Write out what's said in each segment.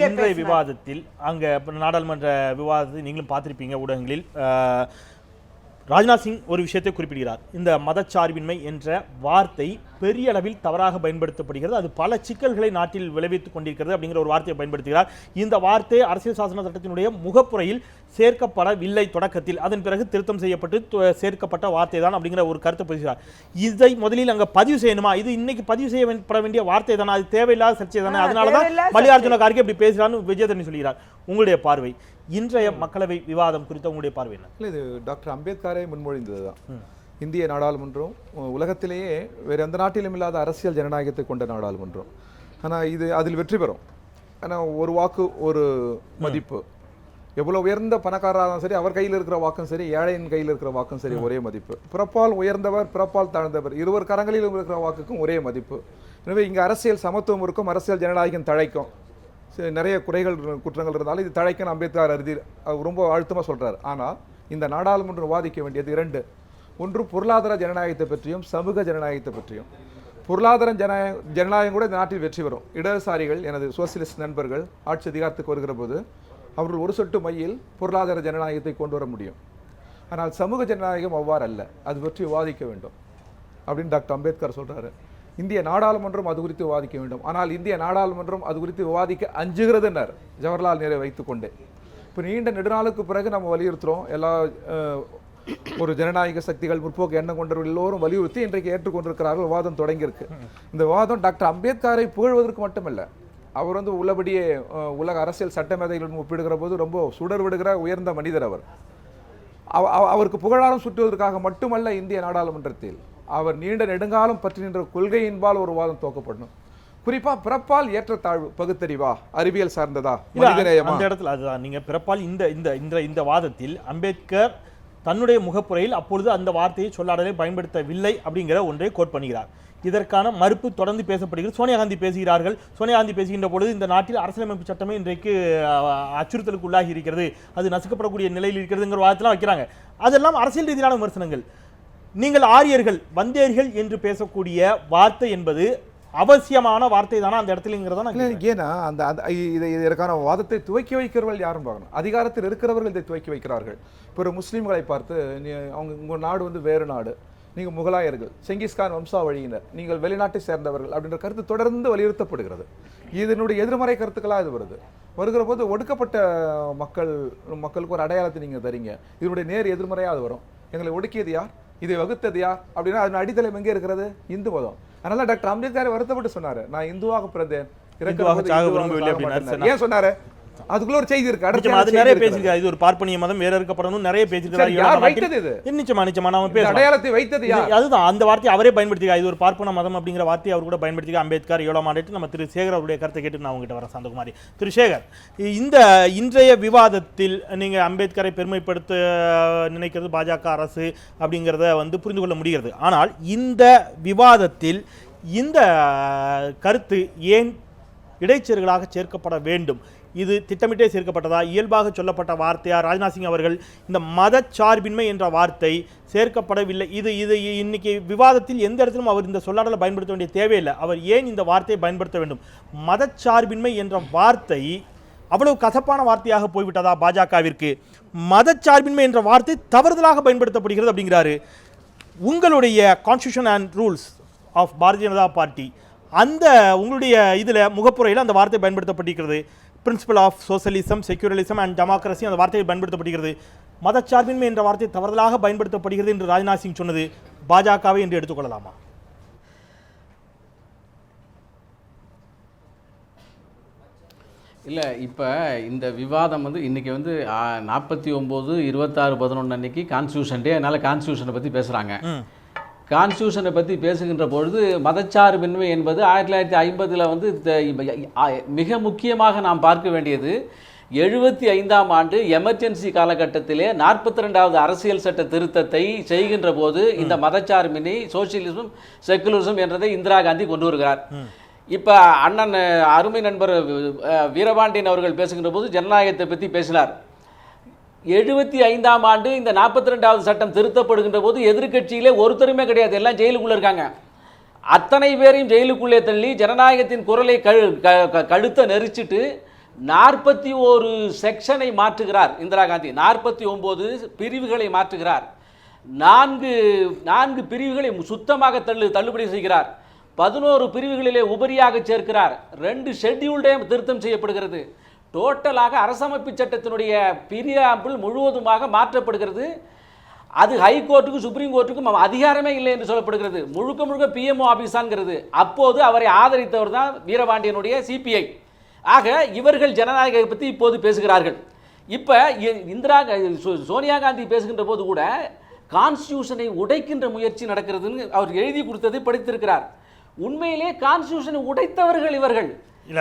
இன்றைய விவாதத்தில் அங்க நாடாளுமன்ற விவாதத்தை நீங்களும் பார்த்திருப்பீங்க ஊடகங்களில். ராஜ்நாத் சிங் ஒரு விஷயத்தை குறிப்பிடுகிறார். இந்த மதச்சார்பின்மை என்ற வார்த்தை பெரிய அளவில் தவறாக பயன்படுத்தப்படுகிறது, அது பல சிக்கல்களை நாட்டில் விளைவித்துக் கொண்டிருக்கிறது அப்படிங்கிற ஒரு வார்த்தையை பயன்படுத்துகிறார். இந்த வார்த்தை அரசியல் சாசன சட்டத்தினுடைய முகப்புரையில் சேர்க்கப்படவில்லை தொடக்கத்தில், அதன் பிறகு திருத்தம் செய்யப்பட்டு சேர்க்கப்பட்ட வார்த்தை தான் அப்படிங்கிற ஒரு கருத்தை பதிவுகிறார். இதை முதலில் அங்க பதிவு செய்யணுமா? இது இன்னைக்கு பதிவு செய்யப்பட வேண்டிய வார்த்தை தானே? அது தேவையில்லாத சர்ச்சை தானே? அதனாலதான் மல்லிகார்ஜுன கார்கே இப்படி பேசுகிறான்னு விஜயதரணி சொல்கிறார். உங்களுடைய பார்வை, இன்றைய மக்களவை விவாதம் குறித்த உங்களுடைய பார்வை என்ன? இல்லை, இது டாக்டர் அம்பேத்கரை முன்மொழிந்தது தான். இந்திய நாடாளுமன்றம் உலகத்திலேயே வேறு எந்த நாட்டிலும் இல்லாத அரசியல் ஜனநாயகத்தை கொண்ட நாடாளுமன்றம். ஆனால் இது அதில் வெற்றி பெறும். ஆனால் ஒரு வாக்கு ஒரு மதிப்பு. எவ்வளோ உயர்ந்த பணக்காரராலும் சரி, அவர் கையில் இருக்கிற வாக்கும் சரி, ஏழையின் கையில் இருக்கிற வாக்கும் சரி, ஒரே மதிப்பு. பிறப்பால் உயர்ந்தவர், பிறப்பால் தாழ்ந்தவர், இருவர் கரங்களில் இருக்கிற வாக்குக்கும் ஒரே மதிப்பு. எனவே இங்கே அரசியல் சமத்துவம் இருக்கும், அரசியல் ஜனநாயகம் தழைக்கும். நிறைய குறைகள் குற்றங்கள் இருந்தாலும் இது தழைக்கன்னு அம்பேத்கர் ரொம்ப அழுத்தமாக சொல்கிறார். ஆனால் இந்த நாடாளுமன்றம் விவாதிக்க வேண்டியது இரண்டு. ஒன்று பொருளாதார ஜனநாயகத்தை பற்றியும் சமூக ஜனநாயகத்தை பற்றியும். பொருளாதார ஜனநாயகம் கூட இந்த நாட்டில் வெற்றி பெறும். இடதுசாரிகள், எனது சோசியலிஸ்ட் நண்பர்கள் ஆட்சி அதிகாரத்துக்கு வருகிற போது அவர்கள் ஒரு சொட்டு மையில் பொருளாதார ஜனநாயகத்தை கொண்டு வர முடியும். ஆனால் சமூக ஜனநாயகம் அவ்வாறு அல்ல, அது பற்றி விவாதிக்க வேண்டும் அப்படின்னு டாக்டர் அம்பேத்கர் சொல்கிறாரு. இந்திய நாடாளுமன்றம் அது குறித்து விவாதிக்க வேண்டும். ஆனால் இந்திய நாடாளுமன்றம் அது குறித்து விவாதிக்க அஞ்சுகிறதுன்னார் ஜவஹர்லால் நேரு வைத்துக்கொண்டே. இப்போ நீண்ட நெடுநாளுக்கு பிறகு நம்ம வலியுறுத்துகிறோம். எல்லா ஒரு ஜனநாயக சக்திகள், முற்போக்கு எண்ணம் கொண்டவர்கள் எல்லோரும் வலியுறுத்தி இன்றைக்கு ஏற்றுக்கொண்டிருக்கிறார்கள். விவாதம் தொடங்கியிருக்கு. இந்த விவாதம் டாக்டர் அம்பேத்கரை புகழ்வதற்கு மட்டுமல்ல, அவர் உள்ளபடியே உலக அரசியல் சட்டமேதைகளுடன் ஒப்பிடுகிற போது ரொம்ப சுடர் விடுகிற உயர்ந்த மனிதர் அவர். அவருக்கு புகழாரம் சுட்டுவதற்காக மட்டுமல்ல இந்திய நாடாளுமன்றத்தில் அவர் நீண்ட நெடுங்காலம் பற்றி நின்ற கொள்கையின்பால் ஒரு வாதம் துவக்கப்படணும். குறிப்பா பிறப்பால் ஏற்றத்தாழ்வு பகுத்தறிவா, அறிவியல் சார்ந்ததா, மனிதநேயமா? அந்த இடத்துல அதுதான் நீங்க பிறப்பால் இந்த வாதத்தில் அம்பேத்கர் தன்னுடைய முகப்புரையில் அப்பொழுது அந்த வார்த்தையை சொல்லாடலை பயன்படுத்தவில்லை அப்படிங்கிற ஒன்றை கோட் பண்ணுகிறார். இதற்கான மறுப்பு தொடர்ந்து பேசப்படுகிறது. சோனியா காந்தி பேசுகிறார்கள். சோனியா காந்தி பேசுகின்ற பொழுது இந்த நாட்டில் அரசியலமைப்பு சட்டமே இன்றைக்கு அச்சுறுத்தலுக்கு உள்ளாகி இருக்கிறது, அது நசுக்கப்படக்கூடிய நிலையில் இருக்கிறதுங்கிற வாதத்தெல்லாம் வைக்கிறாங்க. அதெல்லாம் அரசியல் ரீதியான விமர்சனங்கள். நீங்கள் ஆரியர்கள், வந்தேர்கள் என்று பேசக்கூடிய வார்த்தை என்பது அவசியமான வார்த்தை தானே அந்த இடத்துலங்கிறதா? ஏன்னா இதற்கான வாதத்தை துவக்கி வைக்கிறவர்கள் யாரும் பார்க்கணும். அதிகாரத்தில் இருக்கிறவர்கள் இதை துவக்கி வைக்கிறார்கள். இப்போ முஸ்லீம்களை பார்த்து, அவங்க உங்கள் நாடு வேறு நாடு, நீங்கள் முகலாயர்கள், செங்கிஸ்கான் வம்சாவழியினர், நீங்கள் வெளிநாட்டை சேர்ந்தவர்கள் அப்படின்ற கருத்து தொடர்ந்து வலியுறுத்தப்படுகிறது. இதனுடைய எதிர்மறை கருத்துக்களாக இது வருகிற போது ஒடுக்கப்பட்ட மக்களுக்கு ஒரு அடையாளத்தை நீங்கள் தரீங்க. இதனுடைய நேர் எதிர்மறையாக அது வரும். எங்களை ஒடுக்கியது யார், இதை வகுத்தது யார் அப்படின்னா அதன் அடித்தளம் எங்கே இருக்கிறது? இந்து மதம். அதனால டாக்டர் அம்பேத்கர் வருத்தப்பட்டு சொன்னாரு, நான் இந்துவாக பிறந்தேன், ஏன் சொன்னாரு? அதுக்குள்ள ஒரு செய்தி இருக்கு. அது நிறைய பேசிருக்காரு. இது ஒரு பார்ப்பனிய மதம், வேற இருக்கப்படணும், நிறைய பேசிருக்காரு. யார் வைத்தது இது? நிச்சயமா நாம பேச அடையாளத்தை வைத்தது யார்? அதுதான் அந்த வார்த்தையை அவரே பயன்படுத்திருக்காரு. இது ஒரு பார்ப்பன மதம் அப்படிங்கிற வார்த்தையை அவர் கூட பயன்படுத்திக்க அம்பேத்கர் 7ஆம் ஆண்டு. நம்ம திரு சேகர் அவருடைய கருத்தை கேட்டு நான் உங்ககிட்ட வரேன். சாந்தகுமாரி, திரு சேகர், இந்த இன்றைய விவாதத்தில் நீங்க அம்பேத்கரை பெருமைப்படுத்த நினைக்கிறது பாஜக அரசு அப்படிங்கிறத புரிந்து கொள்ள முடிகிறது. ஆனால் இந்த விவாதத்தில் இந்த கருத்து ஏன் இடைச்செருகளாக சேர்க்கப்பட வேண்டும்? இது திட்டமிட்டே சேர்க்கப்பட்டதா, இயல்பாக சொல்லப்பட்ட வார்த்தையா? ராஜ்நாத் சிங் அவர்கள் இந்த மதச்சார்பின்மை என்ற வார்த்தை சேர்க்கப்படவில்லை. இது இன்னைக்கு விவாதத்தில் எந்த இடத்திலும் அவர் இந்த சொல்லாடலை பயன்படுத்த வேண்டிய தேவையில்லை. அவர் ஏன் இந்த வார்த்தையை பயன்படுத்த வேண்டும்? மதச்சார்பின்மை என்ற வார்த்தை அவ்வளவு கசப்பான வார்த்தையாக போய்விட்டதா பாஜகவிற்கு? மதச்சார்பின்மை என்ற வார்த்தை தவறுதலாக பயன்படுத்தப்படுகிறது அப்படிங்கிறாரு. உங்களுடைய constitution and rules of Bharatiya Janata party, அந்த உங்களுடைய இதில் முகப்புரையில் அந்த வார்த்தை பயன்படுத்தப்பட்டிருக்கிறது. Principle of socialism, secularism and democracy அந்த வார்த்தையை பயன்படுத்தப்படுகிறது. மதச்சார்பின்மை என்ற வார்த்தை தவறுதலாக பயன்படுத்தப்படுகிறது என்று ராஜ்நாத் சிங் சொன்னது பாஜகவை என்று எடுத்துக்கொள்ளலாமா? இல்லை, இப்போ இந்த விவாதம் இன்றைக்கி 49/26/11 அன்னைக்கு கான்ஸ்டியூஷன் டே. அதனால் கான்ஸ்டியூஷனை பற்றி பேசுகிறாங்க. கான்ஸ்டியூஷனை பற்றி பேசுகின்ற பொழுது மதச்சார்பின்மை என்பது 1950 மிக முக்கியமாக நாம் பார்க்க வேண்டியது 75ஆம் ஆண்டு எமர்ஜென்சி காலகட்டத்திலே 42வது அரசியல் சட்ட திருத்தத்தை செய்கின்ற போது இந்த மதச்சார்பின்மை, சோசியலிசம், செக்குலரிசம் என்றதை இந்திரா காந்தி கொண்டு வருகிறார். இப்போ அண்ணன் அருமை நண்பர் வீரபாண்டியன் அவர்கள் பேசுகின்ற போது ஜனநாயகத்தை பற்றி பேசினார். 75ஆம் ஆண்டு இந்த 42வது சட்டம் திருத்தப்படுகின்ற போது எதிர்கட்சியிலே ஒருத்தருமே கிடையாது, எல்லாம் ஜெயிலுக்குள்ளே இருக்காங்க. அத்தனை பேரையும் ஜெயிலுக்குள்ளே தள்ளி ஜனநாயகத்தின் குரலை கழுத்தை நெரிச்சிட்டு 41 செக்ஷனை மாற்றுகிறார் இந்திரா காந்தி. 49 பிரிவுகளை மாற்றுகிறார். 4 பிரிவுகளை சுத்தமாக தள்ளுபடி செய்கிறார். 11 பிரிவுகளிலே உபரியாக சேர்க்கிறார். 2 ஷெட்யூல்டே திருத்தம் செய்யப்படுகிறது. டோட்டலாக அரசமைப்பு சட்டத்தினுடைய பிரியாம்பிள் முழுவதுமாக மாற்றப்படுகிறது. அது ஹைகோர்ட்டுக்கும் சுப்ரீம் கோர்ட்டுக்கும் அதிகாரமே இல்லை என்று சொல்லப்படுகிறது. முழுக்க முழுக்க பிஎம்ஓ ஆபீஸாங்கிறது. அப்போது அவரை ஆதரித்தவர் தான் வீரபாண்டியனுடைய சிபிஐ. ஆக இவர்கள் ஜனநாயகத்தை பற்றி இப்போது பேசுகிறார்கள். இப்போ சோனியா காந்தி பேசுகின்ற போது கூட கான்ஸ்டியூஷனை உடைக்கின்ற முயற்சி நடக்கிறதுன்னு அவர் எழுதி கொடுத்ததை படித்திருக்கிறார். உண்மையிலே கான்ஸ்டியூஷனை உடைத்தவர்கள் இவர்கள்,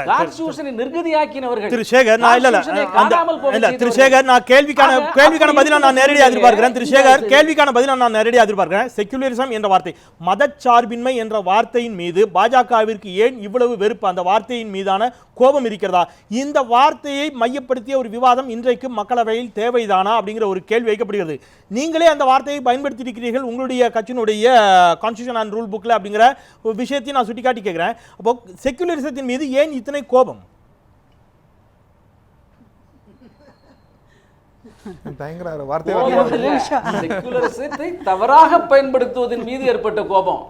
கான்ஸ்டியூஷனை நிர்கதியாக்கினவர்கள். திரு சேகர், நான் திரு சேகர், நான் கேள்விக்கான பதிலா நான் நேரடியாக எதிர்பார்க்கிறேன். திரு சேகர், கேள்விக்கான பதிலா நான் நேரடியாக எதிர்பார்க்கிறேன். செக்குலரிசம் என்ற வார்த்தை, மதச்சார்பின்மை என்ற வார்த்தையின் மீது பாஜகவிற்கு ஏன் இவ்வளவு வெறுப்பு? அந்த வார்த்தையின் மீதான கோபம் இருக்கிறதா? இந்த வார்த்தையை மையப்படுத்திய ஒரு விவாதம் இன்றைக்கு மக்களவையில் தேவைதானா அப்படிங்கிற ஒரு கேள்வி வைக்கப்படுகிறது. நீங்களே அந்த வார்த்தையை பயன்படுத்தி இருக்கிறீர்கள் உங்களுடைய கட்சியினுடைய கான்ஸ்டிடியூஷன் அண்ட் ரூல் புக்ல அப்படிங்கிற ஒரு விஷயத்தை நான் சுட்டிக்காட்டி கேட்கிறேன். அப்போ செக்குலரிசத்தின் மீது ஏன் இத்தனை கோபம்? செக்குலரிசத்தை தவறாக பயன்படுத்துவதன் மீது ஏற்பட்ட கோபம்.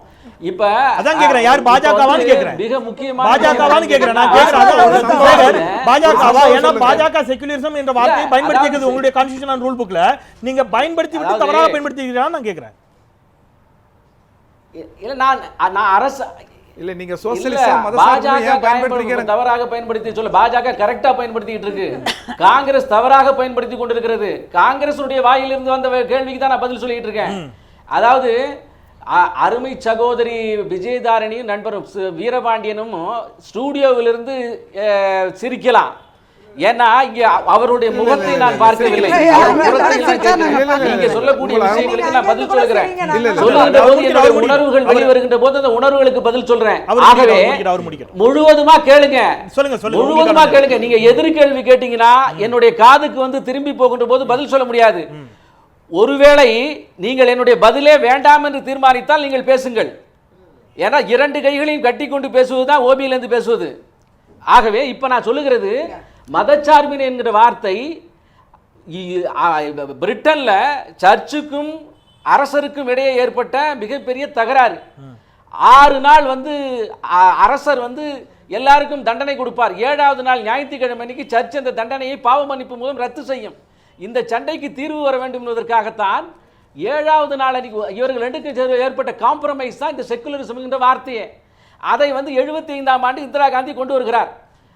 இப்ப அதான் கேக்குறேன், யார் பாஜகவான்னு கேக்குறேன். மிக முக்கியமான பாஜகவான்னு கேக்குறேன். நான் கேக்குறேன் பாஜகவா? ஏன்னா பாஜக செக்குலரிசம் என்ற வார்த்தையை பயன்படுத்தி இருக்குது உங்களுடைய கான்ஸ்டிடியூஷன் அண்ட் ரூல் புக்ல. நீங்க பயன்படுத்தி விட்டு தவறாக பயன்படுத்தி இருக்கிறீங்களா நான் கேக்குறேன். இல்ல நான் அரசு இல்ல நீங்க சோஷலிசம் மதசார்பின்மையை பயன்படுத்துறீங்க. தவறாக பயன்படுத்தி சொல்ல பாஜக கரெக்டா பயன்படுத்திட்டு இருக்கு. காங்கிரஸ் தவறாக பயன்படுத்தி கொண்டிருக்கிறது. காங்கிரசுடைய வாயிலிருந்து வந்த கேள்விக்கு தான் நான் பதில் சொல்லிட்டு இருக்கேன். அதாவது அருமை சகோதரி விஜயதாரணியும் நண்பரும் வீரபாண்டியனும் ஸ்டூடியோவிலிருந்து சிரிக்கலாம். ஏன்னா இங்க அவருடைய முகத்தை நான் பார்க்கவில்லை. நீங்க சொல்லக்கூடிய விஷயங்களுக்கு நான் பதில் சொல்கிறேன். சொல்லுகின்ற போது என்னுடைய உணர்வுகள் வெளிவருகின்ற போது அந்த உணர்வுகளுக்கு பதில் சொல்றேன். ஆகவே முழுவதுமா கேளுங்க, முழுவதுமா கேளுங்க. நீங்க எதிர்கேள்வி கேட்டீங்கன்னா என்னுடைய காதுக்கு வந்து திரும்பி போகின்ற போது பதில் சொல்ல முடியாது. ஒருவேளை நீங்கள் என்னுடைய பதிலே வேண்டாம் என்று தீர்மானித்தால் நீங்கள் பேசுங்கள். ஏன்னா 2 கைகளையும் கட்டி கொண்டு பேசுவதுதான் ஓபியிலிருந்து பேசுவது. ஆகவே இப்ப நான் சொல்லுகிறது, மதச்சார்பின் என்கிற வார்த்தை பிரிட்டன்ல சர்ச்சுக்கும் அரசருக்கும் இடையே ஏற்பட்ட மிகப்பெரிய தகராறு. 6 நாள் வந்து அரசர் வந்து எல்லாருக்கும் தண்டனை கொடுப்பார். 7வது நாள் ஞாயிற்றுக்கிழமை அன்னைக்கு சர்ச் அந்த தண்டனையை பாவ மன்னிப்பு மூலம் ரத்து செய்யும். இந்த சண்டைக்கு தீர்வு வர வேண்டும் என்பதற்காகத்தான் 7வது நாள் அன்னைக்கு இவர்கள் 2க்கும் ஏற்பட்ட காம்ப்ரமைஸ் தான் இந்த செக்குலரிசம் என்ற வார்த்தையே. அதை வந்து 75ஆம் ஆண்டு இந்திரா காந்தி கொண்டு வருகிறார்.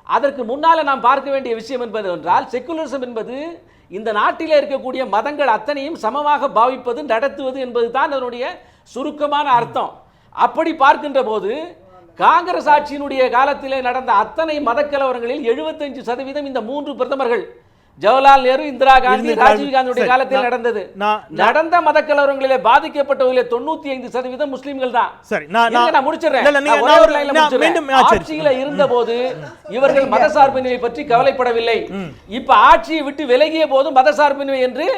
அதற்கு முன்னால நாம் பார்க்க வேண்டிய விஷயம் என்பது என்றால், செக்குலரிசம் என்பது இந்த நாட்டிலே இருக்கக்கூடிய மதங்கள் அத்தனையும் சமமாக பாவிப்பது நடத்துவது என்பது தான் அதனுடைய சுருக்கமான அர்த்தம். அப்படி பார்க்கின்ற போது காங்கிரஸ் ஆட்சியினுடைய காலத்திலே நடந்த அத்தனை மதக்கலவரங்களில் 75% இந்த 3 பிரதமர்கள் ஜவஹர்லால் நேரு, இந்திரா காந்தி, ராஜீவ் காந்தியுடைய காலத்தில் நடந்தது. நடந்த மதக்கலவரங்களிலே பாதிக்கப்பட்டவர்களே 95% முஸ்லிம்கள் தான். சரி, நான் முடிச்சிடுறேன். ஆட்சியில இருந்த போது இவர்கள் மதசார்பின்மை பற்றி கவலைப்படவில்லை. இப்ப ஆட்சியை விட்டு விலகிய போது மதசார்பின்மை என்று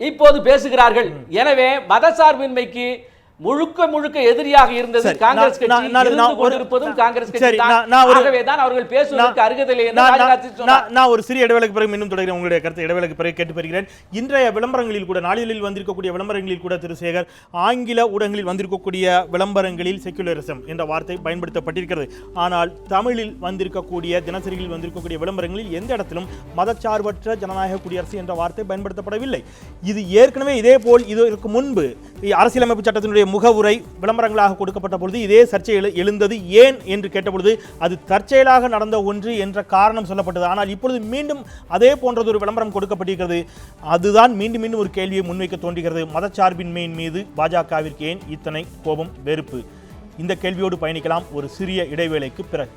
இப்போது பேசுகிறார்கள். எனவே மதசார்பின்மைக்கு முழுக்க முழுக்க எதிரியாக இருந்தது காங்கிரஸ் கட்சி. இருப்பதும் காங்கிரஸ் கட்சி தான். ஆகவே தான் அவர்கள் பேசுவதற்கு அருகதில்லை என்று ராஜ்நாத் சிங் சொன்னார். நான் ஒரு சிறிய இடைவேளைக்கு பிறகு இன்னும் தொடர்கிறேன். உங்களுடைய கருத்து இடைவேளைக்கு பிறகு கேட்டு பெறுகிறேன். இன்றைய விளம்பரங்களில் கூட, நாளிதழில் வந்திருக்கக்கூடிய விளம்பரங்களில் கூட திரு சேகர், ஆங்கில ஊடகங்களில் வந்திருக்கக்கூடிய விளம்பரங்களில் செக்குலரிசம் என்ற வார்த்தை பயன்படுத்தப்பட்டிருக்கிறது. ஆனால் தமிழில் வந்திருக்கக்கூடிய, தினசரிகளில் வந்திருக்கக்கூடிய விளம்பரங்களில் எந்த இடத்திலும் மதச்சார்பற்ற ஜனநாயக குடியரசு என்ற வார்த்தை பயன்படுத்தப்படவில்லை. இது ஏற்கனவே இதே போல் இதற்கு முன்பு அரசியலமைப்பு சட்டத்தினுடைய முகவுரை விளம்பரங்களாக கொடுக்கப்பட்ட பொழுது இதே சர்ச்சை எழுந்தது. ஏன் என்று கேட்டபொழுது அது தற்செயலாக நடந்த ஒன்று என்ற காரணம் சொல்லப்பட்டது. ஆனால் இப்பொழுது மீண்டும் அதே போன்றது ஒரு விளம்பரம் கொடுக்கப்பட்டிருக்கிறது. அதுதான் மீண்டும் மீண்டும் ஒரு கேள்வியை முன்வைக்க தோன்றுகிறது. மதச்சார்பின்மையின் மீது பாஜகவிற்கு ஏன் இத்தனை கோபம், வெறுப்பு? இந்த கேள்வியோடு பயணிக்கலாம் ஒரு சிறிய இடைவேளைக்கு பிறகு.